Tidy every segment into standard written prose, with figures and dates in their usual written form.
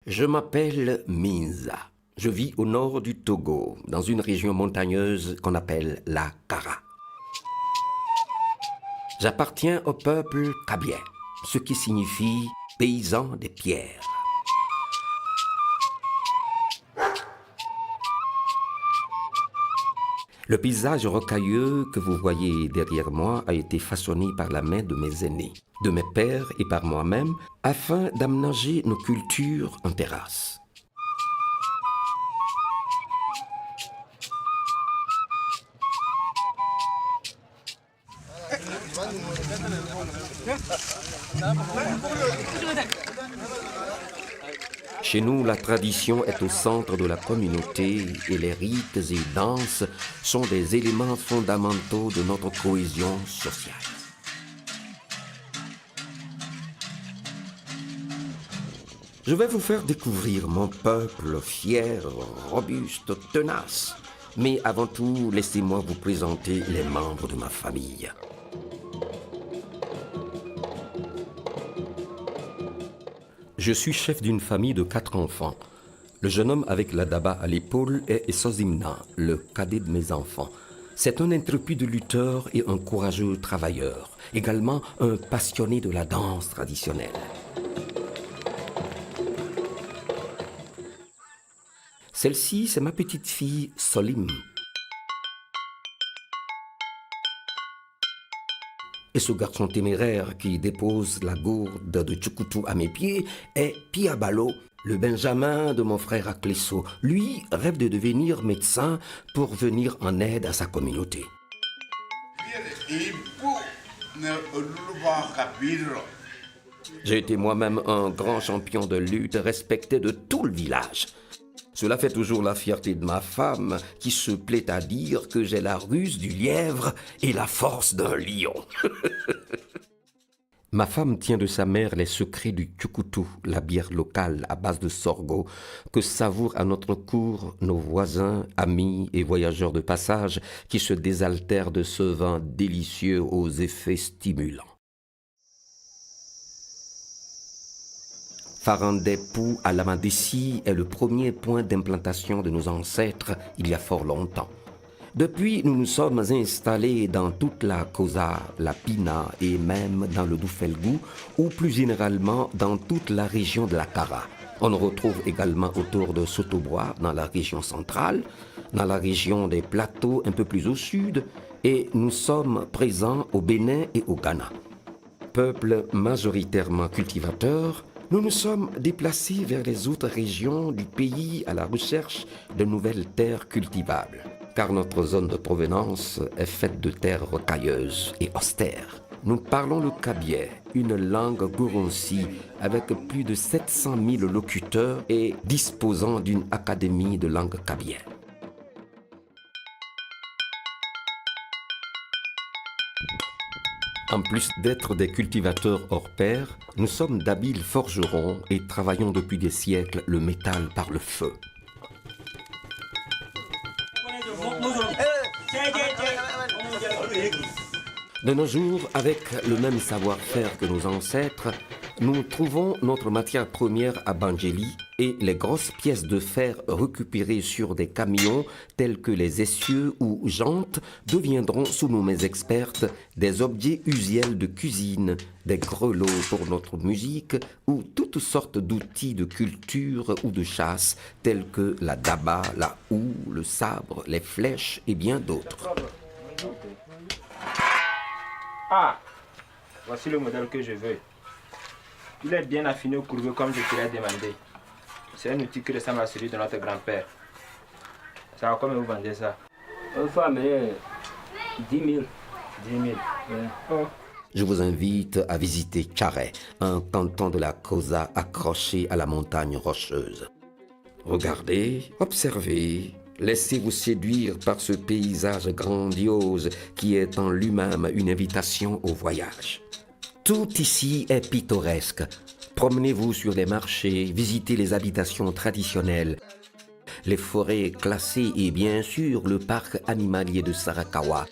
Je m'appelle Minza. Je vis au nord du Togo, dans une région montagneuse qu'on appelle la Kara. J'appartiens au peuple kabien, ce qui signifie paysan des pierres. Le paysage rocailleux que vous voyez derrière moi a été façonné par la main de mes aînés, de mes pères et par moi-même, afin d'aménager nos cultures en terrasse. Chez nous, la tradition est au centre de la communauté et les rites et danses sont des éléments fondamentaux de notre cohésion sociale. Je vais vous faire découvrir mon peuple fier, robuste, tenace. Mais avant tout, laissez-moi vous présenter les membres de ma famille. Je suis chef d'une famille de 4 enfants. Le jeune homme avec la daba à l'épaule est Sozimna, le cadet de mes enfants. C'est un intrépide lutteur et un courageux travailleur, également un passionné de la danse traditionnelle. Celle-ci, c'est ma petite fille Solim. Et ce garçon téméraire qui dépose la gourde de Tchoukoutou à mes pieds est Piabalo, le Benjamin de mon frère Aklesso. Lui rêve de devenir médecin pour venir en aide à sa communauté. J'ai été moi-même un grand champion de lutte respecté de tout le village. Cela fait toujours la fierté de ma femme qui se plaît à dire que j'ai la ruse du lièvre et la force d'un lion. Ma femme tient de sa mère les secrets du Tchoukoutou, la bière locale à base de sorgho que savourent à notre cour nos voisins, amis et voyageurs de passage qui se désaltèrent de ce vin délicieux aux effets stimulants. Farandepou à Lamadessi est le premier point d'implantation de nos ancêtres il y a fort longtemps. Depuis, nous nous sommes installés dans toute la Kosa, la Pina et même dans le Doufelgou ou plus généralement dans toute la région de la Kara. On nous retrouve également autour de Sotobois dans la région centrale, dans la région des plateaux un peu plus au sud et nous sommes présents au Bénin et au Ghana. Peuple majoritairement cultivateur, nous nous sommes déplacés vers les autres régions du pays à la recherche de nouvelles terres cultivables, car notre zone de provenance est faite de terres rocailleuses et austères. Nous parlons le kabien, une langue goronsi avec plus de 700 000 locuteurs et disposant d'une académie de langue kabien. En plus d'être des cultivateurs hors pair, nous sommes d'habiles forgerons et travaillons depuis des siècles le métal par le feu. De nos jours, avec le même savoir-faire que nos ancêtres, nous trouvons notre matière première à Bangeli et les grosses pièces de fer récupérées sur des camions tels que les essieux ou jantes deviendront, sous nos mains expertes, des objets usuels de cuisine, des grelots pour notre musique ou toutes sortes d'outils de culture ou de chasse tels que la daba, la houe, le sabre, les flèches et bien d'autres. Ah, voici le modèle que je veux. Il est bien affiné au courbeux comme je te l'ai demandé. C'est un outil qui ressemble à celui de notre grand-père. Ça va combien vous vendez ça? Une femme, 10 000. 10 000. Ouais. Oh. Je vous invite à visiter Tcharet, un canton de la Kosa accroché à la montagne rocheuse. Regardez, observez, laissez-vous séduire par ce paysage grandiose qui est en lui-même une invitation au voyage. Tout ici est pittoresque. Promenez-vous sur les marchés, visitez les habitations traditionnelles, les forêts classées et bien sûr le parc animalier de Sarakawa.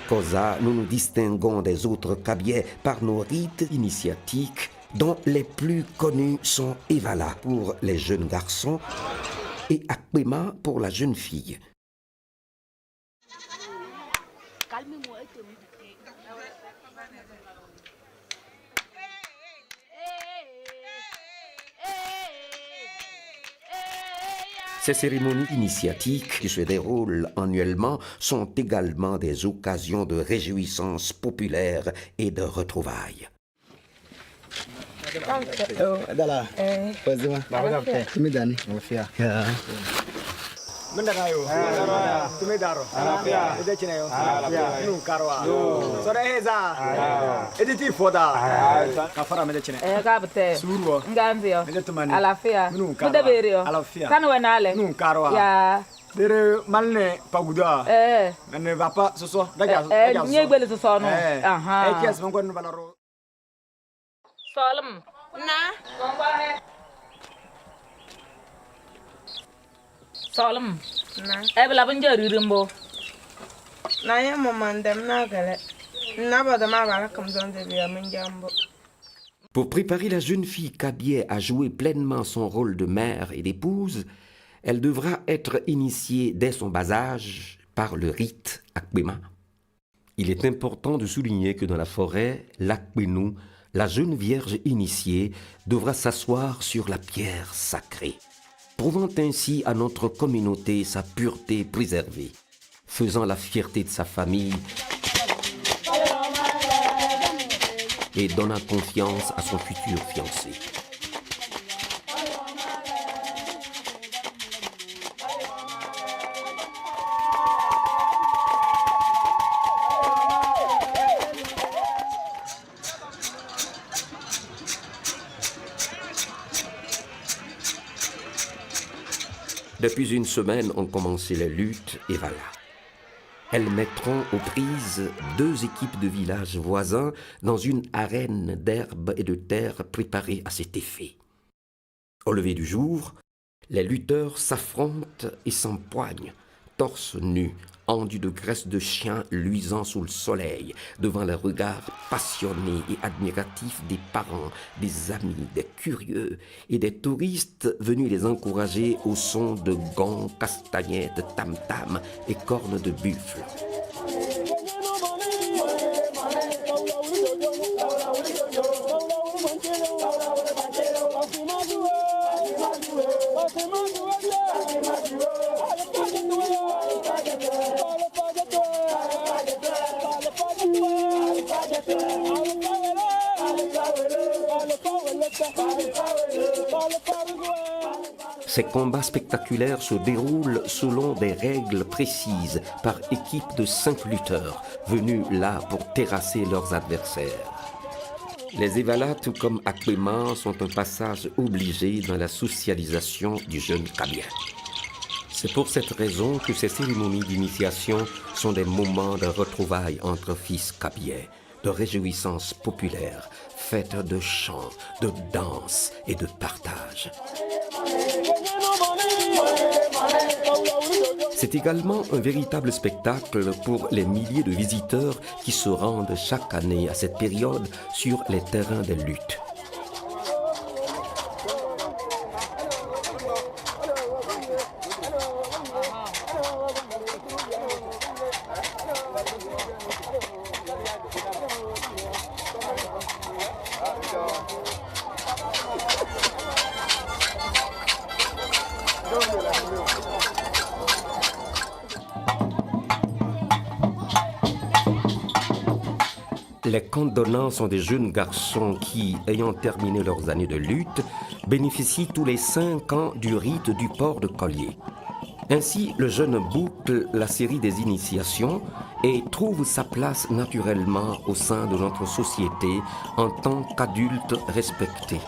Kosa, nous nous distinguons des autres Kabyais par nos rites initiatiques dont les plus connus sont Evala pour les jeunes garçons et Akpema pour la jeune fille. Ces cérémonies initiatiques qui se déroulent annuellement sont également des occasions de réjouissance populaire et de retrouvailles. Dere malne paguda. Ne va pas ce soir. Solom. Na. Solom. Na. Ebla banjari rimbo. Na ya mamandem na gale. Na bada ma bala comme dans de via menjambo. Pour préparer la jeune fille Kabyais à jouer pleinement son rôle de mère et d'épouse, elle devra être initiée dès son bas âge par le rite Akpema. Il est important de souligner que dans la forêt, l'Akpenou, la jeune vierge initiée, devra s'asseoir sur la pierre sacrée, prouvant ainsi à notre communauté sa pureté préservée, faisant la fierté de sa famille et donnant confiance à son futur fiancé. Depuis une semaine ont commencé les luttes et voilà. Elles mettront aux prises 2 équipes de villages voisins dans une arène d'herbe et de terre préparée à cet effet. Au lever du jour, les lutteurs s'affrontent et s'empoignent, torse nu, endus de graisse de chien luisant sous le soleil, devant les regards passionnés et admiratifs des parents, des amis, des curieux et des touristes venus les encourager au son de gonds, castagnettes, tam-tam et cornes de buffle. Ces combats spectaculaires se déroulent selon des règles précises par équipe de 5 lutteurs venus là pour terrasser leurs adversaires. Les Evala, tout comme Akpema, sont un passage obligé dans la socialisation du jeune Kabyais. C'est pour cette raison que ces cérémonies d'initiation sont des moments de retrouvailles entre fils Kabyais, de réjouissance populaire, faites de chants, de danse et de partage. C'est également un véritable spectacle pour les milliers de visiteurs qui se rendent chaque année à cette période sur les terrains des luttes. Les condonnants sont des jeunes garçons qui, ayant terminé leurs années de lutte, bénéficient tous les 5 ans du rite du port de collier. Ainsi, le jeune boucle la série des initiations et trouve sa place naturellement au sein de notre société en tant qu'adulte respecté.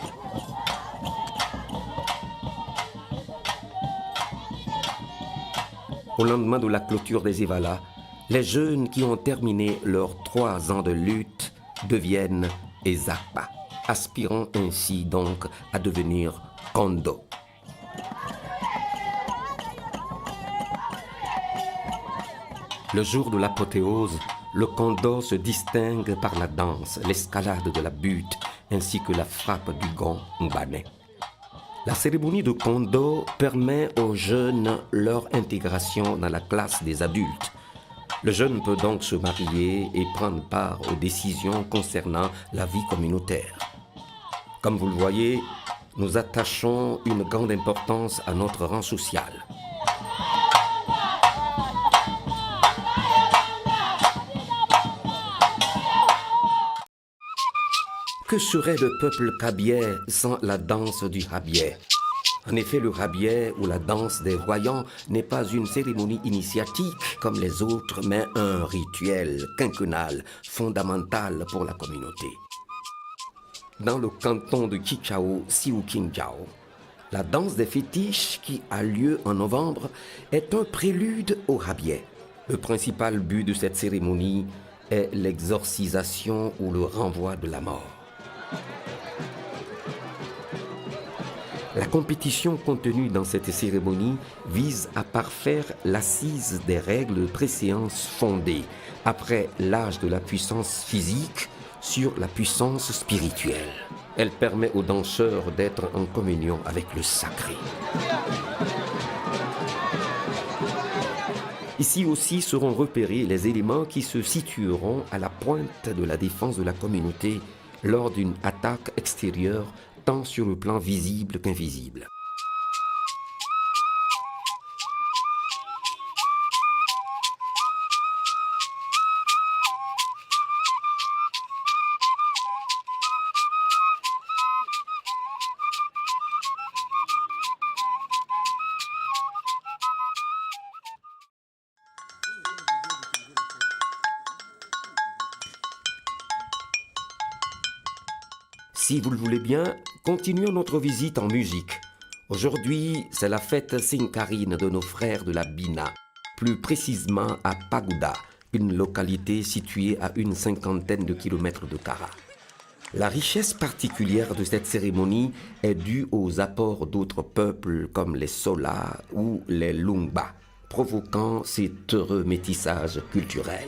Au lendemain de la clôture des Evala, les jeunes qui ont terminé leurs 3 ans de lutte deviennent Ezapa, aspirant ainsi donc à devenir Kondo. Le jour de l'apothéose, Le kondo se distingue par la danse, l'escalade de la butte ainsi que la frappe du gong mbanais. La cérémonie de kondo permet aux jeunes leur intégration dans la classe des adultes. Le jeune peut donc se marier et prendre part aux décisions concernant la vie communautaire. Comme vous le voyez, nous attachons une grande importance à notre rang social. Que serait le peuple kabyais sans la danse du rabiet? En effet, le rabiet ou la danse des voyants n'est pas une cérémonie initiatique comme les autres, mais un rituel quinquennal fondamental pour la communauté. Dans le canton de Kichao, Sioukinjiao, la danse des fétiches qui a lieu en novembre est un prélude au rabiet. Le principal but de cette cérémonie est l'exorcisation ou le renvoi de la mort. La compétition contenue dans cette cérémonie vise à parfaire l'assise des règles de préséance fondées, après l'âge de la puissance physique, sur la puissance spirituelle. Elle permet aux danseurs d'être en communion avec le sacré. Ici aussi seront repérés les éléments qui se situeront à la pointe de la défense de la communauté lors d'une attaque extérieure, tant sur le plan visible qu'invisible. Si vous le voulez bien, continuons notre visite en musique. Aujourd'hui, c'est la fête Sinkarine de nos frères de la Bina, plus précisément à Pagoda, une localité située à une 50aine de kilomètres de Kara. La richesse particulière de cette cérémonie est due aux apports d'autres peuples comme les Sola ou les Lungba, provoquant cet heureux métissage culturel.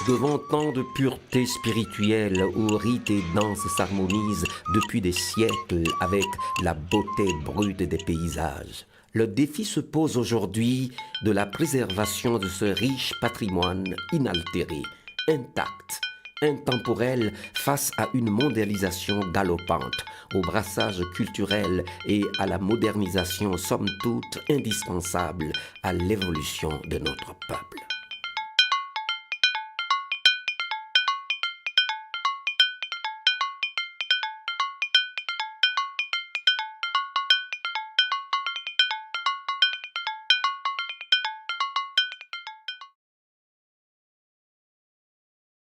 Devant tant de pureté spirituelle où rites et danses s'harmonisent depuis des siècles avec la beauté brute des paysages, le défi se pose aujourd'hui de la préservation de ce riche patrimoine inaltéré, intact, intemporel face à une mondialisation galopante, au brassage culturel et à la modernisation somme toute indispensable à l'évolution de notre peuple.